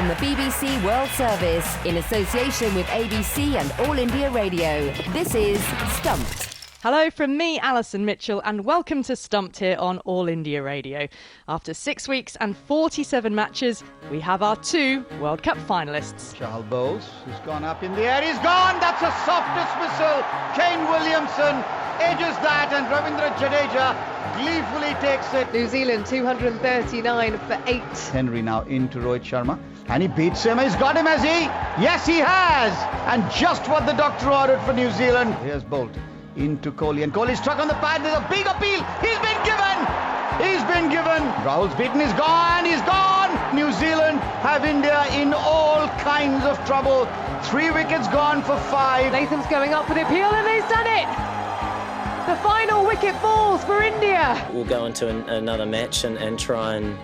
from the BBC World Service in association with ABC and All India Radio. This is Stumped. Hello from me, Alison Mitchell, and welcome to Stumped here on All India Radio. After 6 weeks and 47 matches, we have our two World Cup finalists. Chahal bowls, he's gone up in the air, he's gone, that's a soft dismissal. Kane Williamson edges that and Ravindra Jadeja gleefully takes it. New Zealand 239 for 8. Henry now into Rohit Sharma and he beats him, he's got him, has he? Yes, he has, and just what the doctor ordered for New Zealand. Here's Bolt into Kohli, and Kohli struck on the pad. There's a big appeal. He's been given. Rahul's beaten. He's gone. New Zealand have India in all kinds of trouble. 3 wickets gone for 5. Latham's going up for the appeal, and he's done it. The final wicket falls for India. We'll go into another match and try and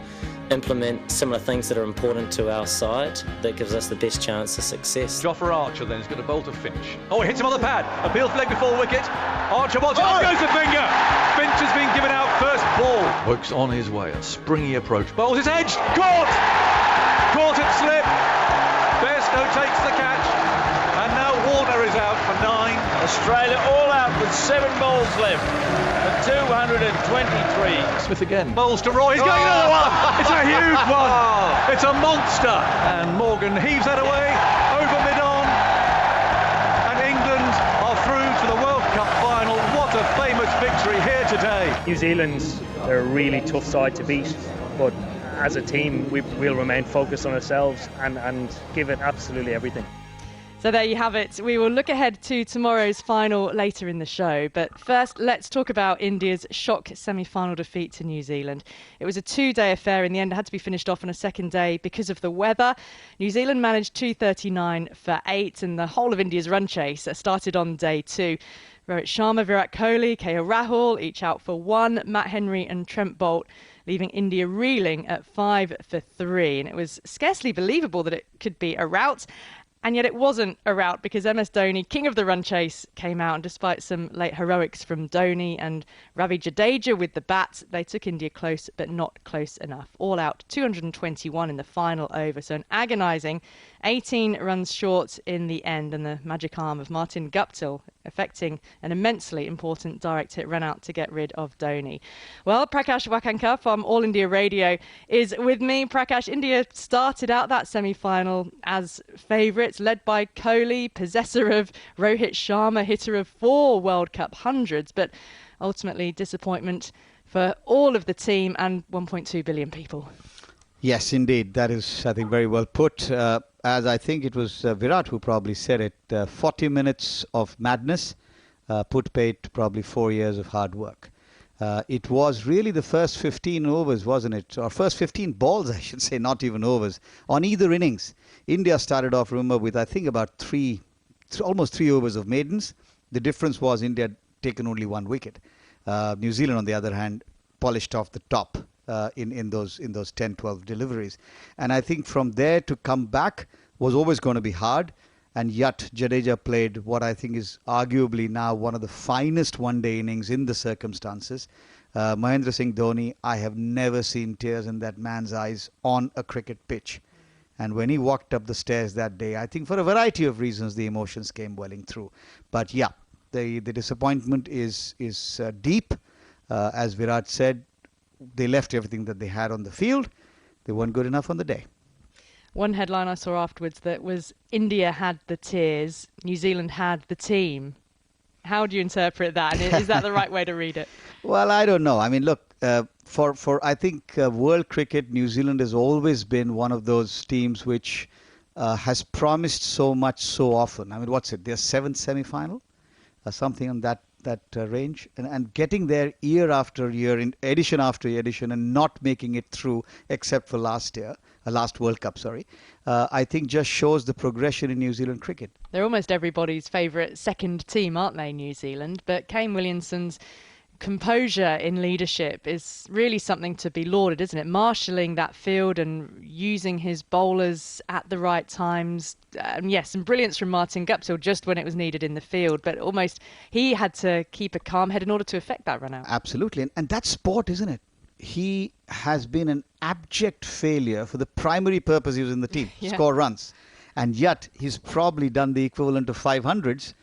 implement similar things that are important to our side that gives us the best chance of success. Jofra Archer then is going to bowl to Finch. Oh, he hits him on the pad. Appeal flag before wicket. Archer bowls. Up goes the finger. Finch has been given out first ball. Hook's on his way. A springy approach. Bowls his edge. Caught at slip. Bairstow takes the catch. And now Warner is out for 9. Australia all out with 7 balls left for 223. Smith again. Bowls to Roy. He's going another one. It's a huge one. It's a monster. And Morgan heaves that away over mid-on. And England are through to the World Cup final. What a famous victory here today. New Zealand, they're a really tough side to beat, but as a team, we'll remain focused on ourselves and give it absolutely everything. So there you have it. We will look ahead to tomorrow's final later in the show. But first, let's talk about India's shock semi-final defeat to New Zealand. It was a 2-day affair. In the end, it had to be finished off on a second day because of the weather. New Zealand managed 239 for 8, and the whole of India's run chase started on day 2. Rohit Sharma, Virat Kohli, KL Rahul, each out for 1. Matt Henry and Trent Boult leaving India reeling at 5 for 3. And it was scarcely believable that it could be a rout. And yet it wasn't a rout because MS Dhoni, king of the run chase, came out. And despite some late heroics from Dhoni and Ravi Jadeja with the bat, they took India close, but not close enough. All out 221 in the final over. So an agonising 18 runs short in the end. And the magic arm of Martin Guptill affecting an immensely important direct hit run out to get rid of Dhoni. Well, Prakash Wakankar from All India Radio is with me. Prakash, India started out that semi-final as favourites, led by Kohli, possessor of Rohit Sharma, hitter of 4 World Cup hundreds, but ultimately disappointment for all of the team and 1.2 billion people. Yes, indeed. That is, I think, very well put. As I think it was Virat who probably said it, 40 minutes of madness put paid to probably 4 years of hard work. It was really the first 15 overs, wasn't it? Or first 15 balls, I should say, not even overs, on either innings. India started off, remember, with I think about almost 3 overs of maidens. The difference was India had taken only 1 wicket. New Zealand, on the other hand, polished off the top in those 10-12 deliveries. And I think from there to come back was always going to be hard. And yet Jadeja played what I think is arguably now one of the finest one-day innings in the circumstances. Mahendra Singh Dhoni, I have never seen tears in that man's eyes on a cricket pitch. And when he walked up the stairs that day, I think for a variety of reasons, the emotions came welling through. But yeah, the disappointment is deep. As Virat said, they left everything that they had on the field. They weren't good enough on the day. One headline I saw afterwards that was India had the tears, New Zealand had the team. How do you interpret that? And is that the right way to read it? Well, I don't know. I mean, look, for I think world cricket, New Zealand has always been one of those teams which has promised so much so often. I mean, what's it? Their 7th semi-final? Something on that range. And getting there year after year, in edition after edition, and not making it through except for last World Cup, I think just shows the progression in New Zealand cricket. They're almost everybody's favourite second team, aren't they, New Zealand? But Kane Williamson's composure in leadership is really something to be lauded, isn't it? Marshalling that field and using his bowlers at the right times. Yes, some brilliance from Martin Guptill just when it was needed in the field, but almost he had to keep a calm head in order to effect that run out. Absolutely. And that's sport, isn't it? he has been an abject failure for the primary purpose he was in the team, score runs. And yet he's probably done the equivalent of 500s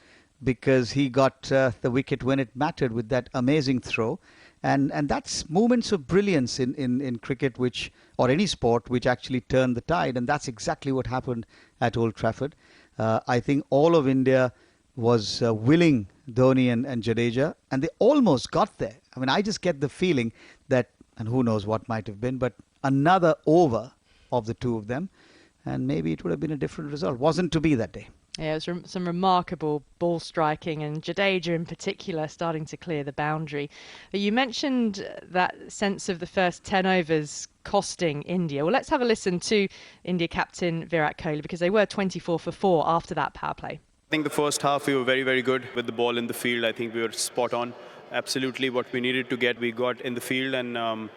because he got the wicket when it mattered with that amazing throw. And that's moments of brilliance in cricket, which, or any sport, which actually turn the tide. And that's exactly what happened at Old Trafford. I think all of India was willing Dhoni and Jadeja, and they almost got there. I mean, I just get the feeling that, and who knows what might have been, but another over of the two of them, and maybe it would have been a different result. Wasn't to be that day. Yeah, it was some remarkable ball striking, and Jadeja in particular starting to clear the boundary. You mentioned that sense of the first 10 overs costing India. Well, let's have a listen to India captain Virat Kohli, because they were 24 for 4 after that power play. I think the first half we were very, very good with the ball in the field. I think we were spot on. Absolutely what we needed to get, we got in the field, and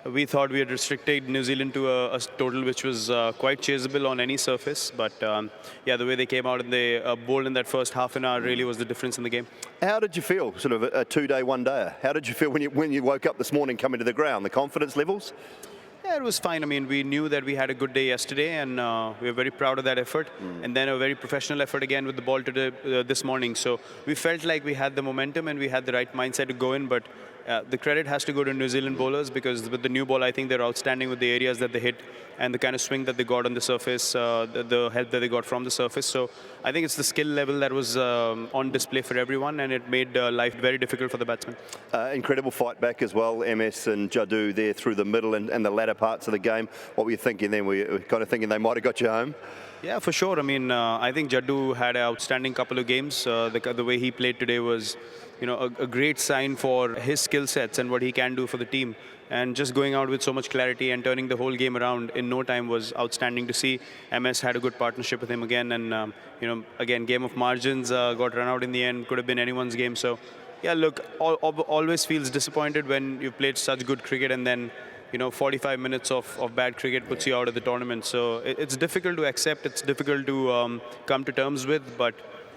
we thought we had restricted New Zealand to a total which was quite chaseable on any surface. But yeah, the way they came out and they bowled in that first half an hour really was the difference in the game. How did you feel, sort of a two-day, one-dayer? How did you feel when you woke up this morning coming to the ground, the confidence levels? Yeah, it was fine. I mean, we knew that we had a good day yesterday, and we were very proud of that effort. And then a very professional effort again with the ball today, this morning. So we felt like we had the momentum and we had the right mindset to go in. But the credit has to go to New Zealand bowlers, because with the new ball, I think they're outstanding with the areas that they hit and the kind of swing that they got on the surface, the help that they got from the surface. So I think it's the skill level that was on display for everyone, and it made life very difficult for the batsmen. Incredible fight back as well, MS and Jadoo there through the middle and the latter parts of the game. What were you thinking then? Were you kind of thinking they might have got you home? Yeah, for sure. I mean, I think Jadoo had an outstanding couple of games. The way he played today was, a great sign for his skill sets and what he can do for the team. And just going out with so much clarity and turning the whole game around in no time was outstanding to see. MS had a good partnership with him again, and again, game of margins, got run out in the end. Could have been anyone's game. So, yeah, look, always feels disappointed when you've played such good cricket and then 45 minutes of bad cricket puts you out of the tournament. So it's difficult to accept. It's difficult to come to terms with. But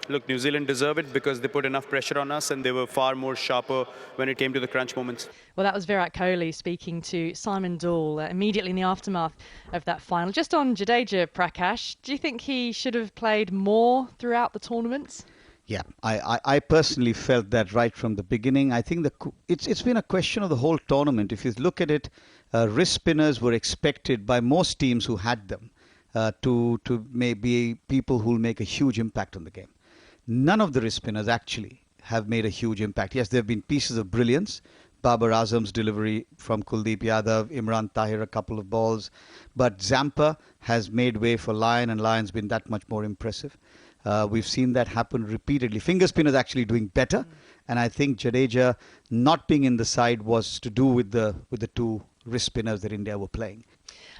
look, New Zealand deserve it because they put enough pressure on us and they were far more sharper when it came to the crunch moments. Well, that was Virat Kohli speaking to Simon Doull immediately in the aftermath of that final. Just on Jadeja, Prakash, do you think he should have played more throughout the tournament? Yeah, I personally felt that right from the beginning. I think it's been a question of the whole tournament. If you look at it, wrist spinners were expected by most teams who had them to maybe people who will make a huge impact on the game. None of the wrist spinners actually have made a huge impact. Yes, there have been pieces of brilliance. Babar Azam's delivery from Kuldeep Yadav, Imran Tahir a couple of balls. But Zampa has made way for Lyon, and Lyon's been that much more impressive. We've seen that happen repeatedly. Finger spinners actually doing better. And I think Jadeja not being in the side was to do with the two wrist spinners that India were playing.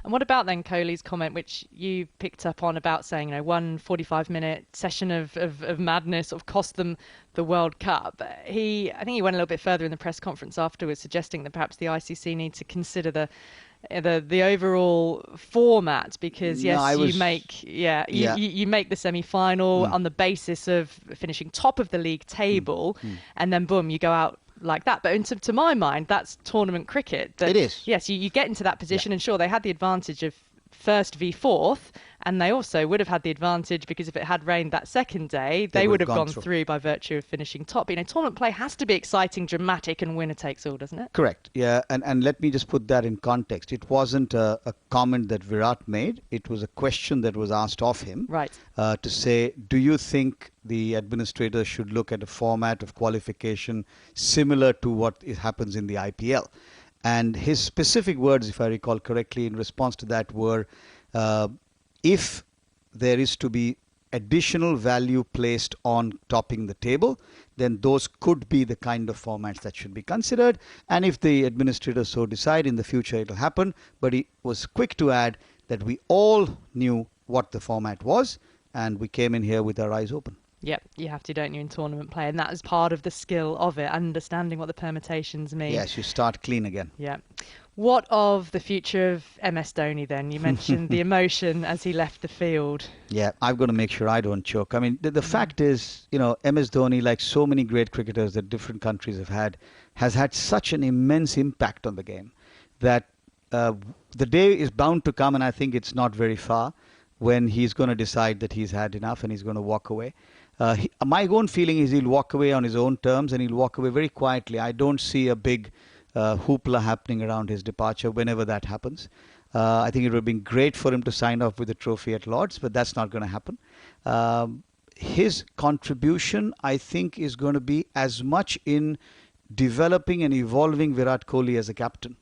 And what about then Kohli's comment, which you picked up on, about saying, one 45-minute session of madness sort of cost them the World Cup? I think he went a little bit further in the press conference afterwards, suggesting that perhaps the ICC need to consider the overall format, because you make the semi-final on the basis of finishing top of the league table, and then boom, you go out like that. But to my mind, that's tournament cricket. It is. Yes, you get into that position, and sure, they had the advantage of first v fourth, and they also would have had the advantage because if it had rained that second day, they would have gone through by virtue of finishing top. Tournament play has to be exciting, dramatic, and winner takes all, doesn't it? Correct. Yeah, and let me just put that in context. It wasn't a comment that Virat made. It was a question that was asked of him. Right. To say, do you think the administrators should look at a format of qualification similar to what happens in the IPL? And his specific words, if I recall correctly, in response to that were, if there is to be additional value placed on topping the table, then those could be the kind of formats that should be considered. And if the administrators so decide, in the future it will happen. But he was quick to add that we all knew what the format was, and we came in here with our eyes open. Yep, you have to, don't you, in tournament play, and that is part of the skill of it, understanding what the permutations mean. Yes, you start clean again. Yeah. What of the future of MS Dhoni then? You mentioned the emotion as he left the field. Yeah, I've got to make sure I don't choke. I mean, the fact is, MS Dhoni, like so many great cricketers that different countries have had, has had such an immense impact on the game. that the day is bound to come, and I think it's not very far, when he's going to decide that he's had enough and he's going to walk away. My own feeling is he'll walk away on his own terms, and he'll walk away very quietly. I don't see a big hoopla happening around his departure whenever that happens. I think it would have been great for him to sign off with the trophy at Lord's, but that's not going to happen. His contribution, I think, is going to be as much in developing and evolving Virat Kohli as a captain.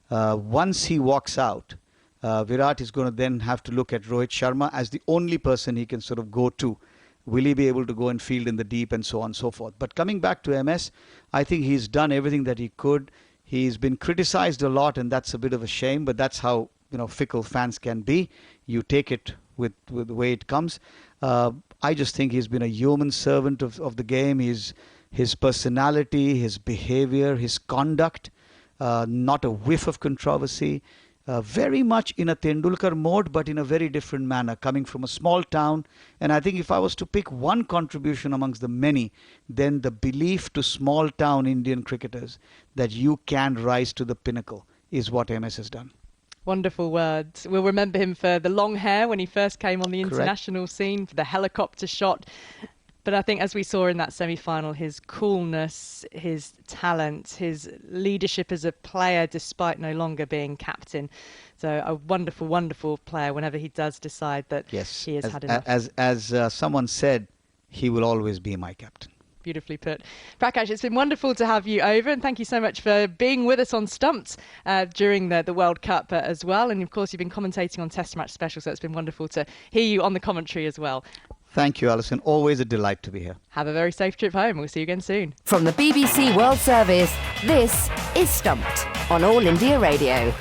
Once he walks out, Virat is going to then have to look at Rohit Sharma as the only person he can sort of go to. Will he be able to go and field in the deep and so on and so forth? But coming back to MS, I think he's done everything that he could. He's been criticized a lot, and that's a bit of a shame, but that's how fickle fans can be. You take it with the way it comes. I just think he's been a yeoman servant of the game. His personality, his behavior, his conduct, not a whiff of controversy. Very much in a Tendulkar mode, but in a very different manner, coming from a small town. And I think if I was to pick one contribution amongst the many, then the belief to small town Indian cricketers that you can rise to the pinnacle is what MS has done. Wonderful words. We'll remember him for the long hair when he first came on the international scene, for the helicopter shot. But I think, as we saw in that semi-final, his coolness, his talent, his leadership as a player, despite no longer being captain. So a wonderful, wonderful player whenever he does decide that he has had enough. As someone said, he will always be my captain. Beautifully put. Prakash, it's been wonderful to have you over, and thank you so much for being with us on Stumped during the World Cup as well. And of course, you've been commentating on Test Match Special, so it's been wonderful to hear you on the commentary as well. Thank you, Alison. Always a delight to be here. Have a very safe trip home. We'll see you again soon. From the BBC World Service, this is Stumped on All India Radio.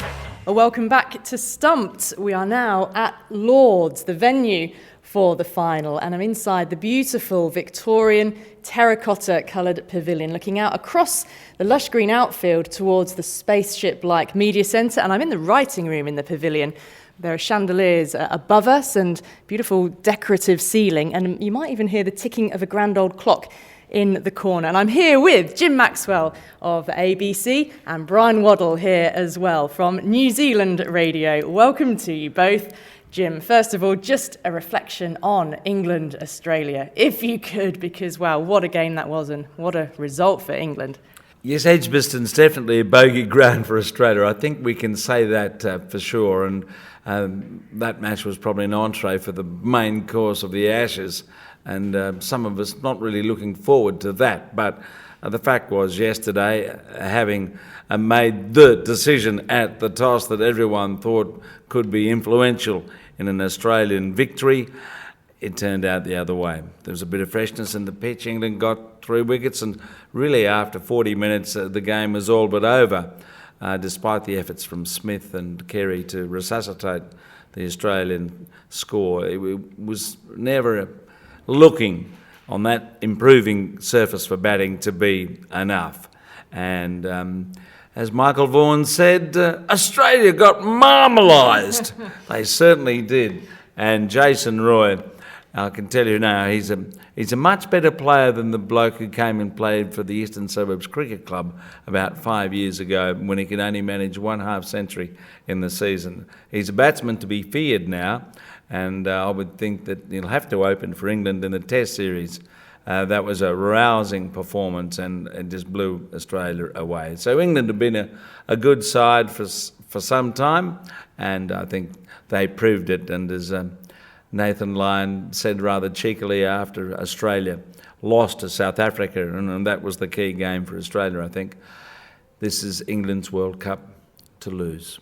Welcome back to Stumped. We are now at Lord's, the venue for the final, and I'm inside the beautiful Victorian terracotta-coloured pavilion, looking out across the lush green outfield towards the spaceship-like media centre, and I'm in the writing room in the pavilion. There are chandeliers above us and beautiful decorative ceiling, and you might even hear the ticking of a grand old clock in the corner. And I'm here with Jim Maxwell of ABC and Bryan Waddle here as well from New Zealand Radio. Welcome to you both. Jim, first of all, just a reflection on England-Australia, if you could, because, wow, what a game that was and what a result for England. Yes, Edgbaston's definitely a bogey ground for Australia. I think we can say that for sure. And that match was probably an entree for the main course of the Ashes. And some of us not really looking forward to that. But the fact was yesterday, having made the decision at the toss that everyone thought could be influential in an Australian victory, it turned out the other way. There was a bit of freshness in the pitch. England got 3 wickets, and really after 40 minutes the game was all but over, despite the efforts from Smith and Carey to resuscitate the Australian score. It was never looking on that improving surface for batting to be enough. And as Michael Vaughan said, Australia got marmalised. They certainly did. And Jason Roy, I can tell you now, he's a much better player than the bloke who came and played for the Eastern Suburbs Cricket Club about 5 years ago when he could only manage 1/2 century in the season. He's a batsman to be feared now, and I would think that he'll have to open for England in the Test series. That was a rousing performance and it just blew Australia away. So England have been a good side for some time, and I think they proved it. And as Nathan Lyon said rather cheekily after Australia lost to South Africa, and that was the key game for Australia, I think, this is England's World Cup to lose.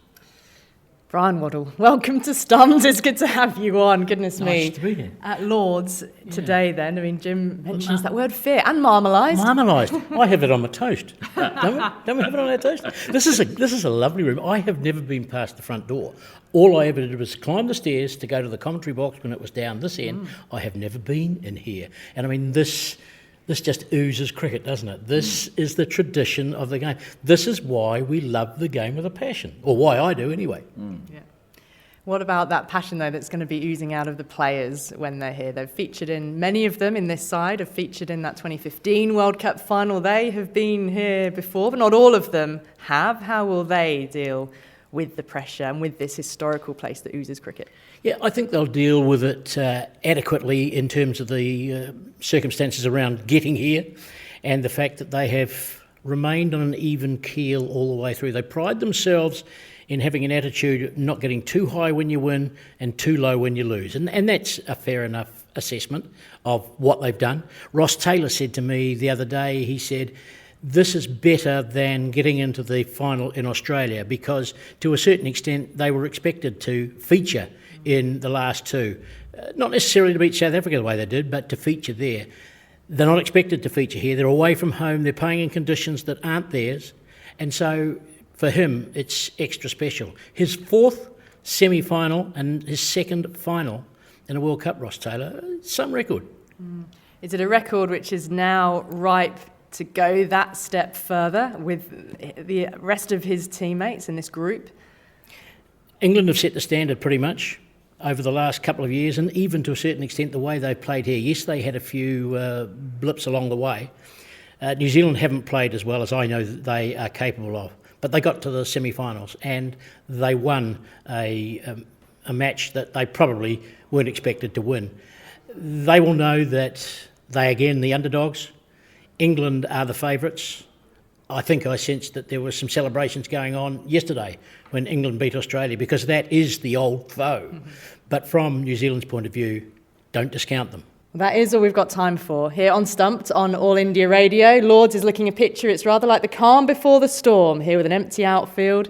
Bryan Waddle, welcome to Stumped. It's good to have you on. Goodness me. Nice to be here. At Lord's today then. I mean, Jim mentions that word fear and marmalised. Marmalised. I have it on my toast. Don't we have it on our toast? This is a lovely room. I have never been past the front door. All I ever did was climb the stairs to go to the commentary box when it was down this end. I have never been in here. And I mean, this just oozes cricket, doesn't it? This is the tradition of the game. This is why we love the game with a passion, or why I do anyway. Yeah. What about that passion, though, that's going to be oozing out of the players when they're here? They've featured in, many of them in this side have featured in that 2015 World Cup final. They have been here before, but not all of them have. How will they deal with the pressure and with this historical place that oozes cricket? Yeah, I think they'll deal with it adequately in terms of the circumstances around getting here and the fact that they have remained on an even keel all the way through. They pride themselves in having an attitude of not getting too high when you win and too low when you lose. And that's a fair enough assessment of what they've done. Ross Taylor said to me the other day, he said, this is better than getting into the final in Australia because to a certain extent they were expected to feature in the last two. Not necessarily to beat South Africa the way they did, but to feature there. They're not expected to feature here. They're away from home. They're playing in conditions that aren't theirs. And so for him, it's extra special. His fourth semi-final and his second final in a World Cup, Ross Taylor, some record. Is it a record which is now ripe to go that step further with the rest of his teammates in this group? England have set the standard pretty much over the last couple of years, and even to a certain extent the way they've played here. Yes, they had a few blips along the way. New Zealand haven't played as well as I know that they are capable of, but they got to the semi-finals and they won a match that they probably weren't expected to win. They will know that they, again, the underdogs. England are the favourites. I think I sensed that there were some celebrations going on yesterday when England beat Australia because that is the old foe. Mm-hmm. But from New Zealand's point of view, don't discount them. That is all we've got time for here on Stumped on All India Radio. Lords is looking a picture. It's rather like the calm before the storm here with an empty outfield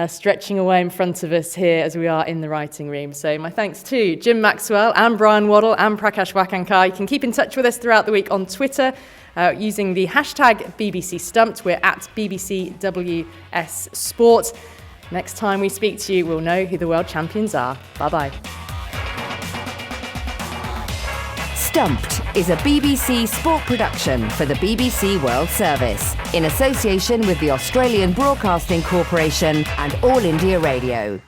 stretching away in front of us here as we are in the writing room. So my thanks to Jim Maxwell and Bryan Waddle and Prakash Wakankar. You can keep in touch with us throughout the week on Twitter using the hashtag BBC Stumped. We're at BBCWS Sport. Next time we speak to you, we'll know who the world champions are. Bye-bye. Stumped is a BBC sport production for the BBC World Service in association with the Australian Broadcasting Corporation and All India Radio.